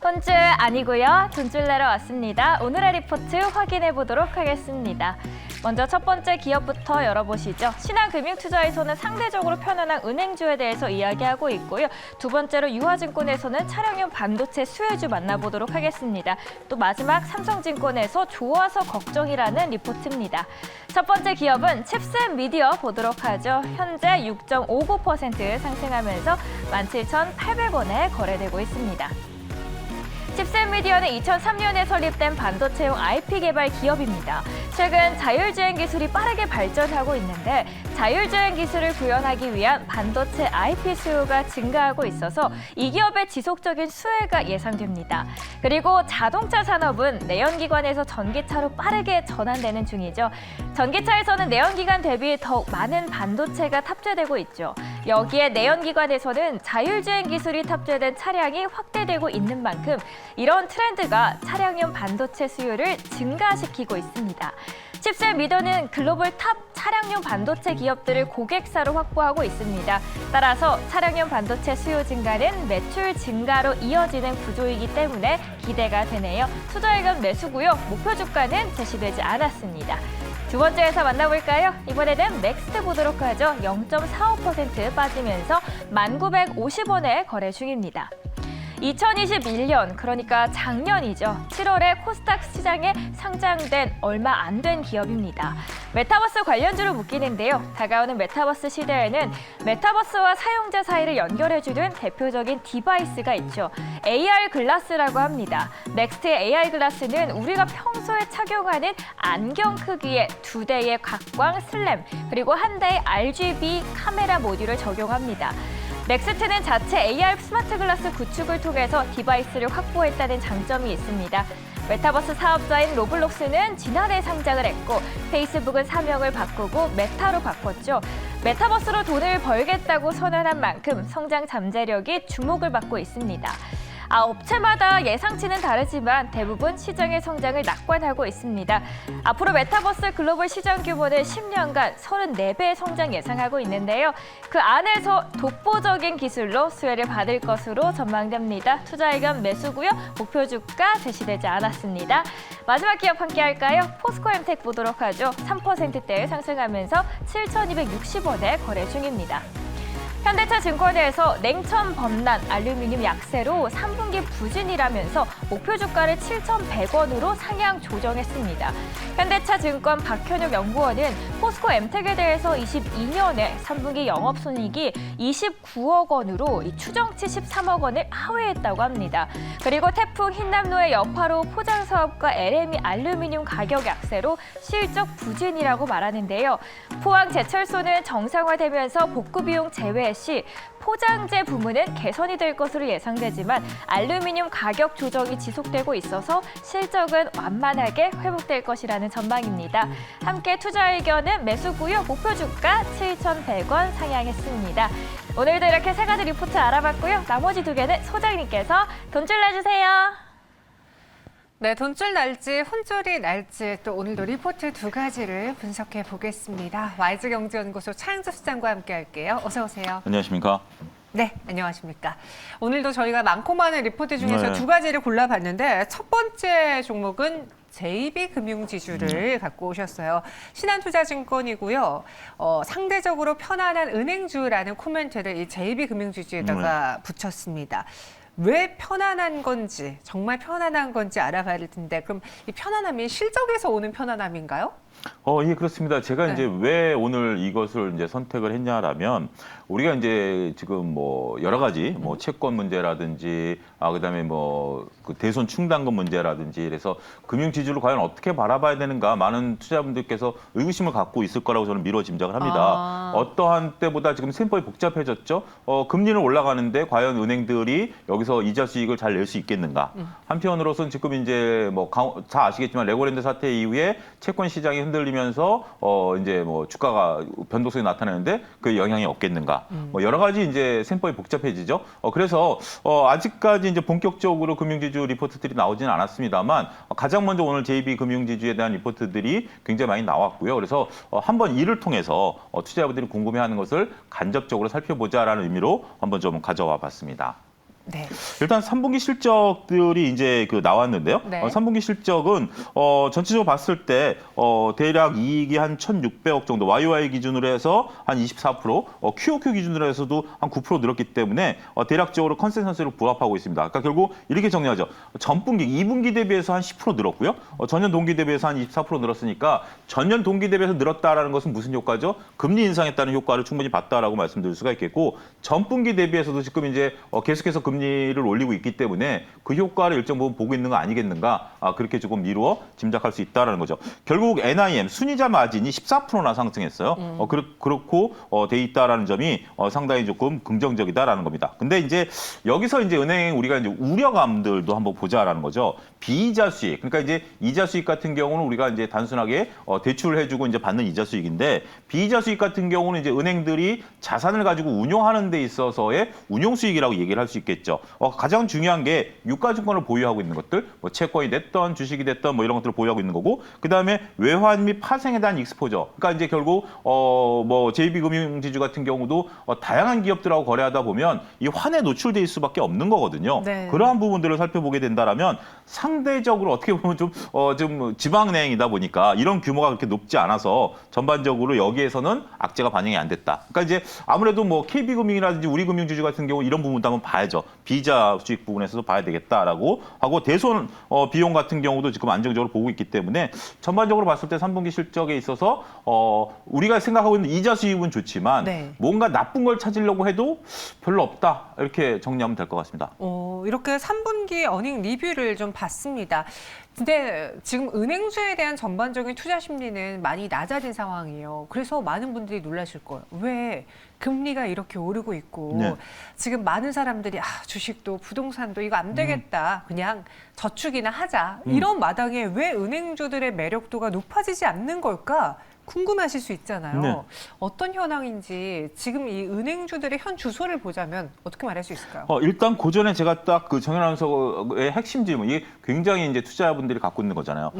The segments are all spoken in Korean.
혼줄 아니고요. 돈줄 내러 왔습니다. 오늘의 리포트 확인해 보도록 하겠습니다. 먼저 첫 번째 기업부터 열어보시죠. 신한금융투자에서는 상대적으로 편안한 은행주에 대해서 이야기하고 있고요. 두 번째로 유화증권에서는 차량용 반도체 수혜주 만나보도록 하겠습니다. 또 마지막 삼성증권에서 좋아서 걱정이라는 리포트입니다. 첫 번째 기업은 칩셋미디어 보도록 하죠. 현재 6.59% 상승하면서 17,800원에 거래되고 있습니다. 칩셋미디어는 2003년에 설립된 반도체용 IP 개발 기업입니다. 최근 자율주행 기술이 빠르게 발전하고 있는데 자율주행 기술을 구현하기 위한 반도체 IP 수요가 증가하고 있어서 이 기업의 지속적인 수혜가 예상됩니다. 그리고 자동차 산업은 내연기관에서 전기차로 빠르게 전환되는 중이죠. 전기차에서는 내연기관 대비 더욱 많은 반도체가 탑재되고 있죠. 여기에 내연기관에서는 자율주행 기술이 탑재된 차량이 확대되고 있는 만큼 이런 트렌드가 차량용 반도체 수요를 증가시키고 있습니다. 칩셋미디어는 글로벌 탑 차량용 반도체 기업들을 고객사로 확보하고 있습니다. 따라서 차량용 반도체 수요 증가는 매출 증가로 이어지는 구조이기 때문에 기대가 되네요. 투자의견 매수고요. 목표 주가는 제시되지 않았습니다. 두 번째 회사 만나볼까요? 이번에는 넥스트 보도록 하죠. 0.45% 빠지면서 1,950원에 거래 중입니다. 2021년, 그러니까 작년이죠. 7월에 코스닥 시장에 상장된 얼마 안 된 기업입니다. 메타버스 관련주로 묶이는데요. 다가오는 메타버스 시대에는 메타버스와 사용자 사이를 연결해주는 대표적인 디바이스가 있죠. AR 글라스라고 합니다. 넥스트의 AR 글라스는 우리가 평소에 착용하는 안경 크기의 2대의 각광 슬램, 그리고 1대의 RGB 카메라 모듈을 적용합니다. 넥스트는 자체 AR 스마트 글라스 구축을 통해서 디바이스를 확보했다는 장점이 있습니다. 메타버스 사업자인 로블록스는 지난해 상장을 했고 페이스북은 사명을 바꾸고 메타로 바꿨죠. 메타버스로 돈을 벌겠다고 선언한 만큼 성장 잠재력이 주목을 받고 있습니다. 업체마다 예상치는 다르지만 대부분 시장의 성장을 낙관하고 있습니다. 앞으로 메타버스 글로벌 시장 규모는 10년간 34배의 성장 예상하고 있는데요. 그 안에서 독보적인 기술로 수혜를 받을 것으로 전망됩니다. 투자 의견 매수고요. 목표 주가 제시되지 않았습니다. 마지막 기업 함께 할까요? 포스코엠텍 보도록 하죠. 3%대 상승하면서 7,260원에 거래 중입니다. 현대차증권에서 냉천 범란 알루미늄 약세로 3분기 부진이라면서 목표 주가를 7,100원으로 상향 조정했습니다. 현대차증권 박현욱 연구원은 포스코 엠텍에 대해서 22년에 3분기 영업손익이 29억 원으로 추정치 13억 원을 하회했다고 합니다. 그리고 태풍 흰남노의 여파로 포장사업과 LME 알루미늄 가격 약세로 실적 부진이라고 말하는데요. 포항제철소는 정상화되면서 복구 비용 제외 시 포장재 부문은 개선이 될 것으로 예상되지만 알루미늄 가격 조정이 지속되고 있어서 실적은 완만하게 회복될 것이라는 전망입니다. 함께 투자 의견은 매수고요. 목표 주가 7,100원 상향했습니다. 오늘도 이렇게 세 가지 리포트 알아봤고요. 나머지 두 개는 소장님께서 돈줄 내주세요. 네, 돈줄 날지 혼줄이 날지 또 오늘도 리포트 두 가지를 분석해 보겠습니다. 와이즈경제연구소 차영수 수장과 함께 할게요. 어서 오세요. 안녕하십니까? 네, 안녕하십니까. 오늘도 저희가 많고 많은 리포트 중에서 네. 두 가지를 골라봤는데 첫 번째 종목은 JB금융지주를 갖고 오셨어요. 신한투자증권이고요. 상대적으로 편안한 은행주라는 코멘트를 이 JB금융지주에다가 붙였습니다. 왜 편안한 건지, 정말 편안한 건지 알아봐야 될 텐데, 그럼 이 편안함이 실적에서 오는 편안함인가요? 예, 그렇습니다. 제가 네. 이제 왜 오늘 이것을 이제 선택을 했냐라면, 우리가 이제 지금 뭐 여러 가지 뭐 채권 문제라든지, 그다음에 뭐 그 대손 충당금 문제라든지, 그래서 금융 지주를 과연 어떻게 바라봐야 되는가 많은 투자분들께서 의구심을 갖고 있을 거라고 저는 미뤄 짐작을 합니다. 어떠한 때보다 지금 셈법이 복잡해졌죠. 금리는 올라가는데 과연 은행들이 여기서 이자 수익을 잘 낼 수 있겠는가? 한편으로서는 지금 이제 뭐 다 아시겠지만 레고랜드 사태 이후에 채권 시장이 흔들리면서 이제 뭐 주가가 변동성이 나타나는데 그 영향이 없겠는가? 뭐 여러 가지 이제 셈법이 복잡해지죠. 그래서 아직까지 이제 본격적으로 금융지주 리포트들이 나오지는 않았습니다만 가장 먼저 오늘 JB금융지주에 대한 리포트들이 굉장히 많이 나왔고요. 그래서 한번 이를 통해서 투자자분들이 궁금해하는 것을 간접적으로 살펴보자라는 의미로 한번 좀 가져와 봤습니다. 네. 일단 3분기 실적들이 이제 그 나왔는데요. 네. 3분기 실적은 전체적으로 봤을 때 대략 이익이 한 1,600억 정도, YOY 기준으로 해서 한 24%, QOQ 기준으로 해서도 한 9% 늘었기 때문에 대략적으로 컨센서스를 부합하고 있습니다. 그러니까 결국 이렇게 정리하죠. 전분기, 2분기 대비해서 한 10% 늘었고요. 전년 동기 대비해서 한 24% 늘었으니까 전년 동기 대비해서 늘었다라는 것은 무슨 효과죠? 금리 인상했다는 효과를 충분히 봤다라고 말씀드릴 수가 있겠고, 전분기 대비해서도 지금 이제 계속해서 금리를 올리고 있기 때문에 그 효과를 일정 부분 보고 있는 거 아니겠는가, 그렇게 조금 미루어 짐작할 수 있다라는 거죠. 결국 NIM 순이자 마진이 14%나 상승했어요. 그렇고 돼 있다라는 점이 상당히 조금 긍정적이다라는 겁니다. 근데 이제 여기서 이제 은행 우리가 이제 우려감들도 한번 보자라는 거죠. 비이자 수익, 그러니까 이제 이자 수익 같은 경우는 우리가 이제 단순하게 대출을 해주고 이제 받는 이자 수익인데, 비이자 수익 같은 경우는 이제 은행들이 자산을 가지고 운용하는 데 있어서의 운용 수익이라고 얘기를 할 수 있겠죠. 가장 중요한 게 유가증권을 보유하고 있는 것들, 뭐 채권이 됐던 주식이 됐던 뭐 이런 것들을 보유하고 있는 거고, 그 다음에 외환 및 파생에 대한 익스포저. 그러니까 이제 결국 뭐 JB금융지주 같은 경우도 다양한 기업들하고 거래하다 보면 이 환에 노출될 수밖에 없는 거거든요. 네. 그러한 부분들을 살펴보게 된다라면 상대적으로 어떻게 보면 좀 지방은행이다 보니까 이런 규모가 그렇게 높지 않아서 전반적으로 여기에서는 악재가 반영이 안 됐다. 그러니까 이제 아무래도 뭐 KB금융이라든지 우리금융지주 같은 경우 이런 부분도 한번 봐야죠. 비이자 수익 부분에서도 봐야 되겠다라고 하고, 대손 비용 같은 경우도 지금 안정적으로 보고 있기 때문에 전반적으로 봤을 때 3분기 실적에 있어서 우리가 생각하고 있는 이자 수익은 좋지만 네. 뭔가 나쁜 걸 찾으려고 해도 별로 없다, 이렇게 정리하면 될 것 같습니다. 이렇게 3분기 어닝 리뷰를 좀 봤습니다. 근데 지금 은행주에 대한 전반적인 투자 심리는 많이 낮아진 상황이에요. 그래서 많은 분들이 놀라실 거예요. 왜 금리가 이렇게 오르고 있고 네. 지금 많은 사람들이 주식도 부동산도 이거 안 되겠다. 그냥 저축이나 하자. 이런 마당에 왜 은행주들의 매력도가 높아지지 않는 걸까? 궁금하실 수 있잖아요. 네. 어떤 현황인지 지금 이 은행주들의 현 주소를 보자면 어떻게 말할 수 있을까요? 일단 고전에 제가 딱 그 정현 아나운서의 핵심 질문, 이게 굉장히 이제 투자자분들이 갖고 있는 거잖아요.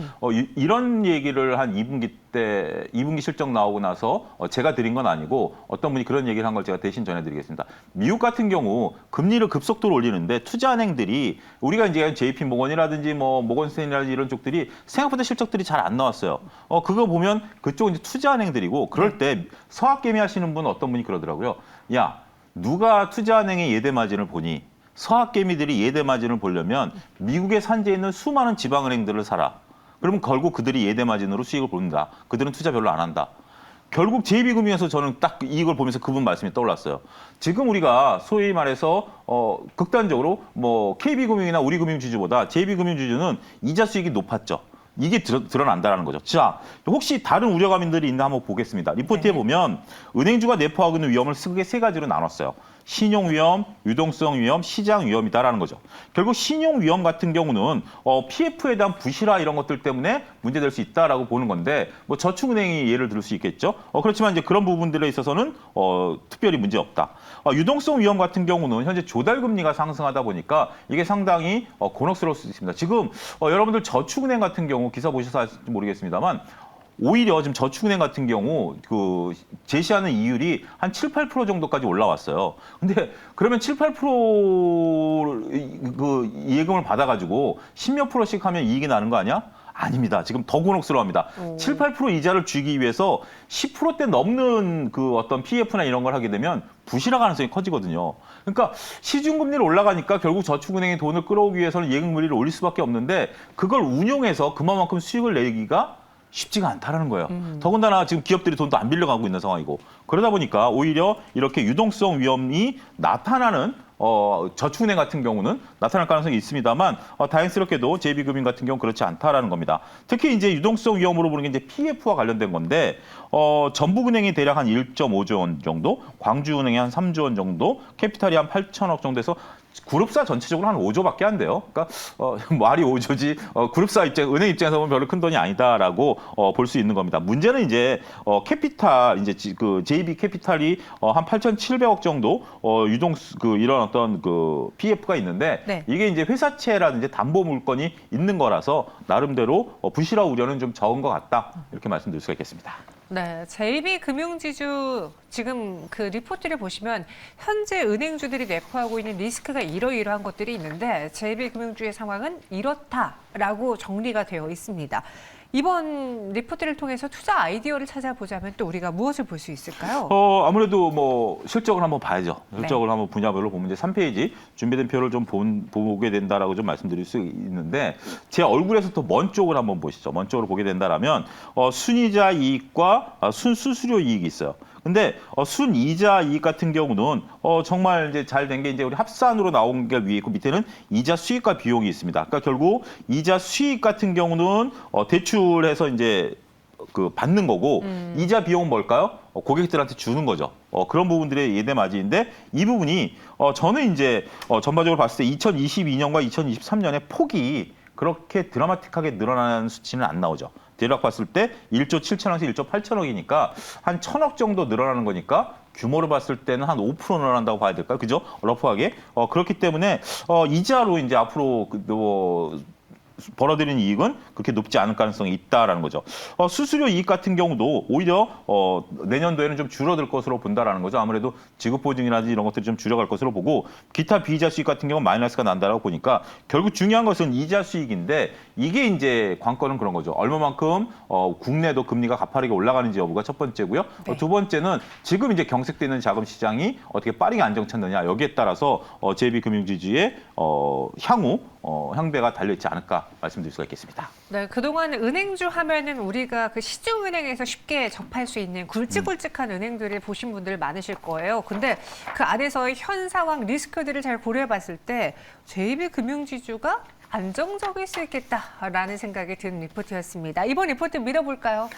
이런 얘기를 한 2분기 실적 나오고 나서 제가 드린 건 아니고 어떤 분이 그런 얘기를 한 걸 제가 대신 전해드리겠습니다. 미국 같은 경우 금리를 급속도로 올리는데 투자은행들이, 우리가 이제 JP모건이라든지 뭐 모건스탠리라든지 이런 쪽들이 생각보다 실적들이 잘 안 나왔어요. 그거 보면 그쪽 이제 투자은행들이고, 그럴 때 서학개미 하시는 분 어떤 분이 그러더라고요. 야, 누가 투자은행의 예대 마진을 보니? 서학개미들이 예대 마진을 보려면 미국에 산재해 있는 수많은 지방은행들을 사라. 그러면 결국 그들이 예대 마진으로 수익을 본다. 그들은 투자 별로 안 한다. 결국 JB금융에서 저는 딱 이걸 보면서 그분 말씀이 떠올랐어요. 지금 우리가 소위 말해서 극단적으로 뭐 KB금융이나 우리금융지주보다 JB금융지주는 이자 수익이 높았죠. 이게 드러난다는 거죠. 자, 혹시 다른 우려감들이 있나 한번 보겠습니다. 리포트에 보면 은행주가 내포하고 있는 위험을 크게 세 가지로 나눴어요. 신용 위험, 유동성 위험, 시장 위험이다라는 거죠. 결국 신용 위험 같은 경우는 PF에 대한 부실화 이런 것들 때문에 문제될 수 있다라고 보는 건데, 뭐 저축은행이 예를 들 수 있겠죠. 그렇지만 이제 그런 부분들에 있어서는 특별히 문제 없다. 유동성 위험 같은 경우는 현재 조달 금리가 상승하다 보니까 이게 상당히 곤혹스러울 수 있습니다. 지금 여러분들 저축은행 같은 경우 기사 보셔서 아실지 모르겠습니다만, 오히려 지금 저축은행 같은 경우 그 제시하는 이율이 한 7, 8% 정도까지 올라왔어요. 근데 그러면 7, 8% 그 예금을 받아가지고 10몇 %씩 하면 이익이 나는 거 아니야? 아닙니다. 지금 더 곤혹스러워합니다. 7, 8% 이자를 주기 위해서 10%대 넘는 그 어떤 PF나 이런 걸 하게 되면 부실화 가능성이 커지거든요. 그러니까 시중금리를 올라가니까 결국 저축은행이 돈을 끌어오기 위해서는 예금금리를 올릴 수밖에 없는데, 그걸 운용해서 그만큼 수익을 내기가 쉽지가 않다라는 거예요. 더군다나 지금 기업들이 돈도 안 빌려가고 있는 상황이고, 그러다 보니까 오히려 이렇게 유동성 위험이 나타나는 저축은행 같은 경우는 나타날 가능성이 있습니다만, 다행스럽게도 JB금융 같은 경우는 그렇지 않다라는 겁니다. 특히 이제 유동성 위험으로 보는 게 이제 PF와 관련된 건데, 전북은행이 대략 한 1.5조 원 정도, 광주은행이 한 3조 원 정도, 캐피탈이 한 8천억 정도에서 그룹사 전체적으로 한 5조밖에 안 돼요. 그러니까 말이 5조지 그룹사 은행 입장에서 보면 별로 큰 돈이 아니다라고 볼 수 있는 겁니다. 문제는 이제 캐피탈, 이제 그 JB 캐피탈이 한 8,700억 정도 이런 어떤 그 PF가 있는데, 네. 이게 이제 회사채라든지 담보 물건이 있는 거라서 나름대로 부실화 우려는 좀 적은 것 같다, 이렇게 말씀드릴 수가 있겠습니다. 네, JB금융지주 지금 그 리포트를 보시면 현재 은행주들이 내포하고 있는 리스크가 이러이러한 것들이 있는데 JB금융주의 상황은 이렇다라고 정리가 되어 있습니다. 이번 리포트를 통해서 투자 아이디어를 찾아보자면 또 우리가 무엇을 볼 수 있을까요? 아무래도 뭐 실적을 한번 봐야죠. 실적을 네. 한번 분야별로 보면 이제 3페이지 준비된 표를 좀 보게 된다라고 좀 말씀드릴 수 있는데 제 얼굴에서 또 먼 쪽을 한번 보시죠. 먼 쪽으로 보게 된다라면 순이자 이익과 순수수료 이익이 있어요. 근데 순이자 이익 같은 경우는 정말 이제 잘 된 게 이제 우리 합산으로 나온 게 위에 있고 밑에는 이자 수익과 비용이 있습니다. 그러니까 결국 이자 수익 같은 경우는 대출해서 이제 그 받는 거고 이자 비용은 뭘까요? 고객들한테 주는 거죠. 그런 부분들의 예대마진인데 이 부분이 저는 이제 전반적으로 봤을 때 2022년과 2023년의 폭이 그렇게 드라마틱하게 늘어나는 수치는 안 나오죠. 대략 봤을 때 1조 7천억에서 1조 8천억이니까 한 1,000억 정도 늘어나는 거니까 규모로 봤을 때는 한 5% 늘어난다고 봐야 될까요? 그죠? 러프하게. 그렇기 때문에 이자로 이제 앞으로 벌어들이는 이익은 그렇게 높지 않을 가능성이 있다라는 거죠. 수수료 이익 같은 경우도 오히려 내년도에는 좀 줄어들 것으로 본다라는 거죠. 아무래도 지급 보증이라든지 이런 것들이 좀 줄여갈 것으로 보고 기타 비이자 수익 같은 경우는 마이너스가 난다라고 보니까 결국 중요한 것은 이자 수익인데 이게 이제 관건은 그런 거죠. 얼마만큼 국내도 금리가 가파르게 올라가는지 여부가 첫 번째고요. 네. 두 번째는 지금 이제 경색되는 자금 시장이 어떻게 빠르게 안정 찾느냐 여기에 따라서 JB금융지주의 향후 향배가 달려있지 않을까 말씀드릴 수가 있겠습니다. 네, 그동안 은행주 하면은 우리가 그 시중은행에서 쉽게 접할 수 있는 굵직굵직한 은행들을 보신 분들 많으실 거예요. 근데 그 안에서의 현 상황 리스크들을 잘 고려해 봤을 때 JB금융지주가 안정적일 수 있겠다라는 생각이 든 리포트였습니다. 이번 리포트 밀어볼까요?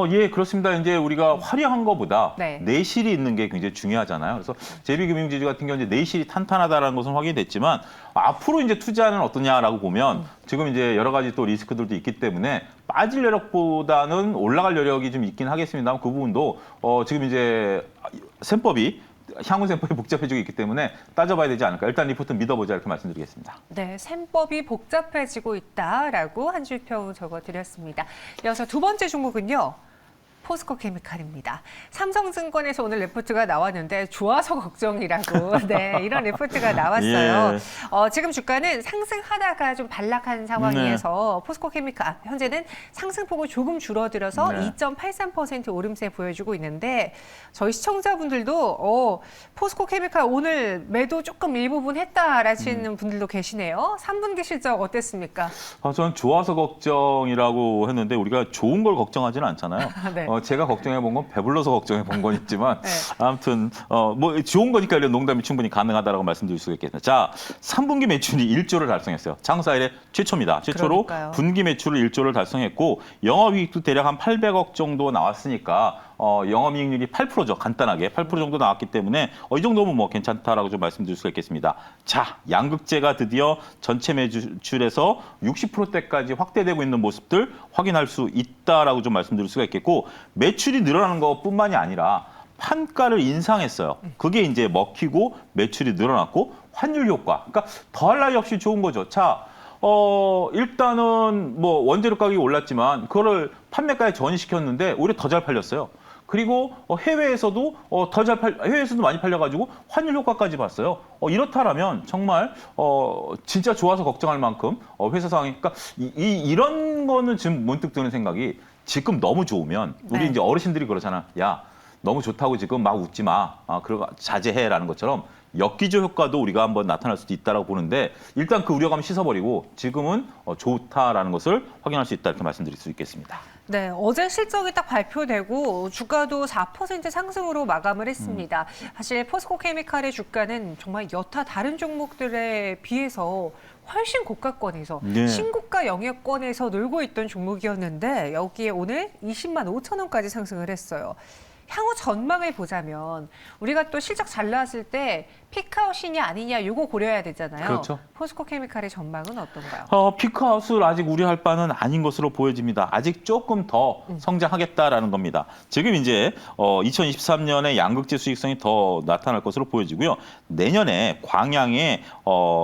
예, 그렇습니다. 이제 우리가 화려한 것보다 네. 내실이 있는 게 굉장히 중요하잖아요. 그래서 JB금융지주 같은 경우는 이제 내실이 탄탄하다라는 것은 확인이 됐지만 앞으로 이제 투자는 어떠냐라고 보면 지금 이제 여러 가지 또 리스크들도 있기 때문에 빠질 여력보다는 올라갈 여력이 좀 있긴 하겠습니다만 그 부분도 지금 이제 셈법이 향후 셈법이 복잡해지고 있기 때문에 따져봐야 되지 않을까. 일단 리포트 믿어보자 이렇게 말씀드리겠습니다. 네, 셈법이 복잡해지고 있다라고 한 줄평 적어드렸습니다. 이어서 두 번째 종목은요. 포스코케미칼입니다. 삼성증권에서 오늘 리포트가 나왔는데 좋아서 걱정이라고 네, 이런 리포트가 나왔어요. 예. 지금 주가는 상승하다가 좀 반락한 상황이어서 포스코케미칼 현재는 상승폭을 조금 줄어들어서 네. 2.83% 오름세 보여주고 있는데 저희 시청자분들도 포스코케미칼 오늘 매도 조금 일부분 했다라시는 분들도 계시네요. 3분기 실적 어땠습니까? 저는 좋아서 걱정이라고 했는데 우리가 좋은 걸 걱정하지는 않잖아요. 네. 제가 걱정해 본 건 배불러서 걱정해 본 건 있지만 네. 아무튼 뭐 좋은 거니까 이런 농담이 충분히 가능하다라고 말씀드릴 수가 있겠습니다. 자, 3분기 매출이 1조를 달성했어요. 장사 이래 최초입니다. 최초로 그러니까요. 분기 매출을 1조를 달성했고 영업이익도 대략 한 800억 정도 나왔으니까 영업이익률이 8%죠. 간단하게 8% 정도 나왔기 때문에 이 정도면 뭐 괜찮다라고 좀 말씀드릴 수가 있겠습니다. 자, 양극재가 드디어 전체 매출에서 60%대까지 확대되고 있는 모습들 확인할 수 있다라고 좀 말씀드릴 수가 있겠고 매출이 늘어나는 것뿐만이 아니라 판가를 인상했어요. 그게 이제 먹히고 매출이 늘어났고 환율 효과. 그러니까 더할 나위 없이 좋은 거죠. 자, 일단은 뭐 원재료 가격이 올랐지만 그거를 판매가에 전이시켰는데 오히려 더 잘 팔렸어요. 그리고 해외에서도 해외에서도 많이 팔려가지고 환율 효과까지 봤어요. 이렇다라면 정말 진짜 좋아서 걱정할 만큼 회사 상황이 그러니까 이런 거는 지금 문득 드는 생각이 지금 너무 좋으면 우리 네. 이제 어르신들이 그러잖아. 야, 너무 좋다고 지금 막 웃지 마. 그러고 자제해라는 것처럼 역기조 효과도 우리가 한번 나타날 수도 있다라고 보는데 일단 그 우려감 씻어버리고 지금은 좋다라는 것을 확인할 수 있다 이렇게 말씀드릴 수 있겠습니다. 네, 어제 실적이 딱 발표되고 주가도 4% 상승으로 마감을 했습니다. 사실 포스코케미칼의 주가는 정말 여타 다른 종목들에 비해서 훨씬 고가권에서 네. 신고가 영역권에서 놀고 있던 종목이었는데 여기에 오늘 20만 5천 원까지 상승을 했어요. 향후 전망을 보자면 우리가 또 실적 잘 나왔을 때 피크아웃이냐 아니냐 이거 고려해야 되잖아요. 그렇죠. 포스코케미칼의 전망은 어떤가요? 피크아웃을 아직 우려할 바는 아닌 것으로 보여집니다. 아직 조금 더 성장하겠다라는 겁니다. 지금 이제 2023년에 양극재 수익성이 더 나타날 것으로 보여지고요. 내년에 광양의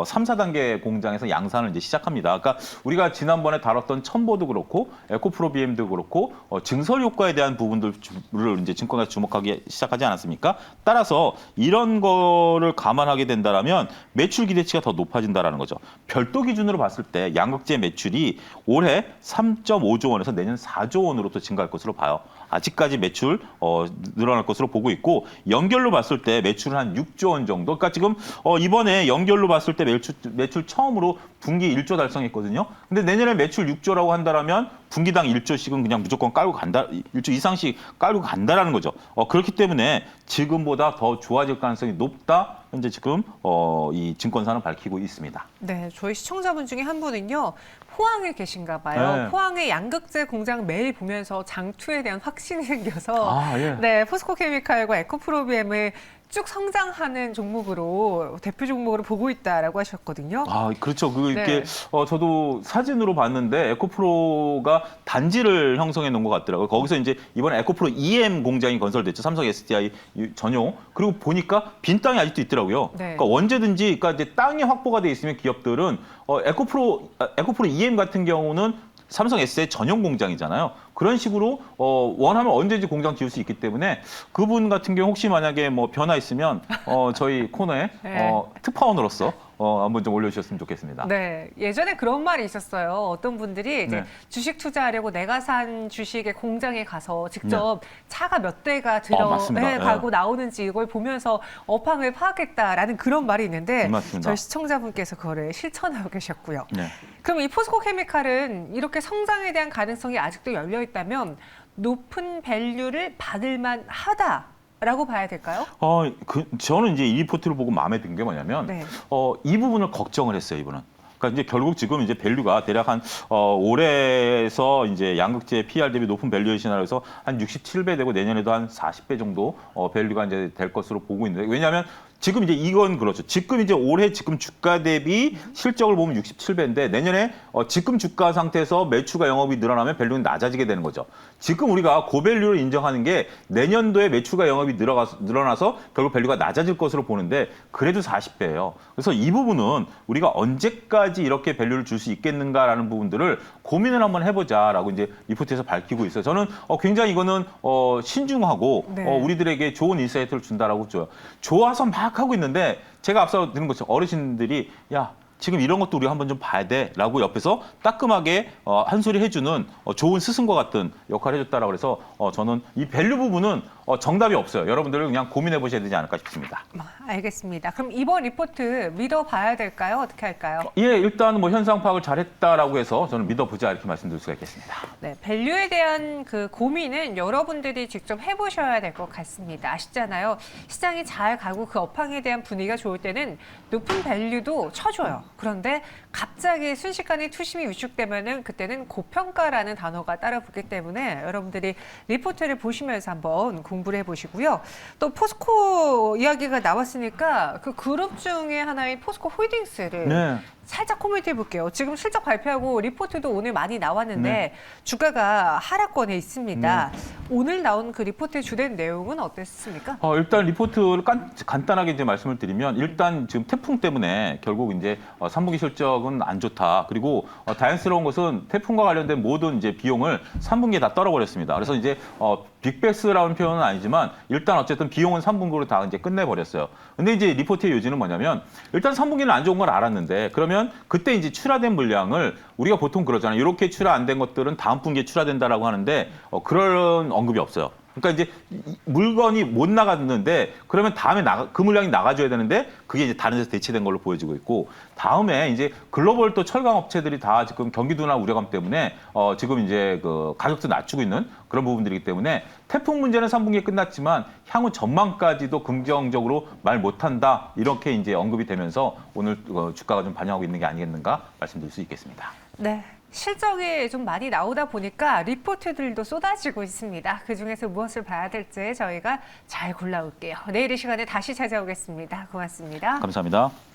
3, 4단계 공장에서 양산을 이제 시작합니다. 그러니까 우리가 지난번에 다뤘던 첨보도 그렇고 에코프로비엠도 그렇고 증설 효과에 대한 부분들을 이제 증권가에서 주목하기 시작하지 않았습니까? 따라서 이런 거를 감안하게 된다라면 매출 기대치가 더 높아진다라는 거죠. 별도 기준으로 봤을 때 양극재 매출이 올해 3.5조 원에서 내년 4조 원으로 또 증가할 것으로 봐요. 아직까지 매출 늘어날 것으로 보고 있고 연결로 봤을 때 매출은 한 6조 원 정도. 그러니까 지금 이번에 연결로 봤을 때 매출 처음으로 분기 1조 달성했거든요. 근데 내년에 매출 6조라고 한다라면 분기당 1조씩은 그냥 무조건 깔고 간다, 1조 이상씩 깔고 간다라는 거죠. 그렇기 때문에 지금보다 더 좋아질 가능성이 높다. 현재 지금 이 증권사는 밝히고 있습니다. 네, 저희 시청자분 중에 한 분은요. 포항에 계신가 봐요. 네. 포항의 양극재 공장 매일 보면서 장투에 대한 확신이 생겨서 예. 네, 포스코케미칼과 에코프로비엠을 쭉 성장하는 종목으로 대표 종목으로 보고 있다라고 하셨거든요. 그렇죠. 이렇게 네. 저도 사진으로 봤는데 에코프로가 단지를 형성해 놓은 것 같더라고요. 거기서 이제 이번에 에코프로 EM 공장이 건설됐죠. 삼성 SDI 전용. 그리고 보니까 빈 땅이 아직도 있더라고요. 네. 그러니까 언제든지 그러니까 이제 땅이 확보가 돼 있으면 기업들은 에코프로 EM 같은 경우는 삼성 SDI 전용 공장이잖아요. 그런 식으로 원하면 언제든지 공장 지을 수 있기 때문에 그분 같은 경우 혹시 만약에 뭐 변화 있으면 저희 코너에 네. 특파원으로서 한번 좀 올려주셨으면 좋겠습니다. 네, 예전에 그런 말이 있었어요. 어떤 분들이 이제 네. 주식 투자하려고 내가 산 주식의 공장에 가서 직접 차가 몇 대가 맞습니다. 가고 나오는지 이걸 보면서 업황을 파악했다라는 그런 말이 있는데 맞습니다. 저희 시청자분께서 그거를 실천하고 계셨고요. 네. 그럼 이 포스코케미칼은 이렇게 성장에 대한 가능성이 아직도 열려 있다면 높은 밸류를 받을 만하다라고 봐야 될까요? 저는 이제 이 리포트를 보고 마음에 든 게 뭐냐면 네. 이 부분을 걱정을 했어요, 이분은. 그러니까 이제 결국 지금 이제 밸류가 대략 한 올해에서 이제 양극재 PR 대비 높은 밸류에이션이라 해서 한 67배 되고 내년에도 한 40배 정도 밸류가 이제 될 것으로 보고 있는데 왜냐하면 지금 이제 이건 그렇죠. 지금 이제 올해 지금 주가 대비 실적을 보면 67배인데 내년에 지금 주가 상태에서 매출과 영업이 늘어나면 밸류는 낮아지게 되는 거죠. 지금 우리가 고밸류를 인정하는 게 내년도에 매출과 영업이 늘어나서 결국 밸류가 낮아질 것으로 보는데 그래도 40배예요. 그래서 이 부분은 우리가 언제까지 이렇게 밸류를 줄 수 있겠는가라는 부분들을 고민을 한번 해보자라고 이제 리포트에서 밝히고 있어요. 저는 굉장히 이거는 신중하고 네. 우리들에게 좋은 인사이트를 준다라고 줘요. 좋아서 막 하고 있는데 제가 앞서 드린 것처럼 어르신들이 야 지금 이런 것도 우리가 한번 좀 봐야 돼라고 옆에서 따끔하게 한 소리 해주는 좋은 스승과 같은 역할을 해줬다라고 그래서 저는 이 밸류 부분은 정답이 없어요. 여러분들은 그냥 고민해 보셔야 되지 않을까 싶습니다. 알겠습니다. 그럼 이번 리포트 믿어봐야 될까요? 어떻게 할까요? 일단 뭐 현상 파악을 잘했다라고 해서 저는 믿어보자 이렇게 말씀드릴 수가 있겠습니다. 네, 밸류에 대한 그 고민은 여러분들이 직접 해보셔야 될 것 같습니다. 아시잖아요. 시장이 잘 가고 그 업황에 대한 분위기가 좋을 때는 높은 밸류도 쳐줘요. 그런데 갑자기 순식간에 투심이 위축되면은 그때는 고평가라는 단어가 따라붙기 때문에 여러분들이 리포트를 보시면서 한번 공부를 해보시고요. 또 포스코 이야기가 나왔으니까 그 그룹 중에 하나인 포스코 홀딩스를 네. 살짝 코멘트 해볼게요. 지금 실적 발표하고 리포트도 오늘 많이 나왔는데 네. 주가가 하락권에 있습니다. 오늘 나온 그 리포트의 주된 내용은 어땠습니까? 일단 리포트를 간단하게 이제 말씀을 드리면 일단 지금 태풍 때문에 결국 이제 3분기 실적은 안 좋다. 그리고 다행스러운 것은 태풍과 관련된 모든 이제 비용을 3분기에 다 떨어버렸습니다. 그래서 이제 빅베스라는 표현은 아니지만 일단 어쨌든 비용은 3분기로 다 이제 끝내버렸어요. 근데 이제 리포트의 요지는 뭐냐면 일단 3분기는 안 좋은 걸 알았는데 그러면 그때 이제 출하된 물량을 우리가 보통 그러잖아요. 이렇게 출하 안 된 것들은 다음 분기에 출하된다라고 하는데 그런 언급이 없어요. 그러니까 이제 물건이 못 나갔는데 그러면 다음에 그 물량이 나가줘야 되는데 그게 이제 다른 데서 대체된 걸로 보여지고 있고 다음에 이제 글로벌 또 철강 업체들이 다 지금 경기 둔화 우려감 때문에 지금 이제 그 가격도 낮추고 있는 그런 부분들이기 때문에 태풍 문제는 3분기에 끝났지만 향후 전망까지도 긍정적으로 말 못한다 이렇게 이제 언급이 되면서 오늘 주가가 좀 반영하고 있는 게 아니겠는가 말씀드릴 수 있겠습니다. 네. 실적이 좀 많이 나오다 보니까 리포트들도 쏟아지고 있습니다. 그중에서 무엇을 봐야 될지 저희가 잘 골라올게요. 내일 이 시간에 다시 찾아오겠습니다. 고맙습니다. 감사합니다.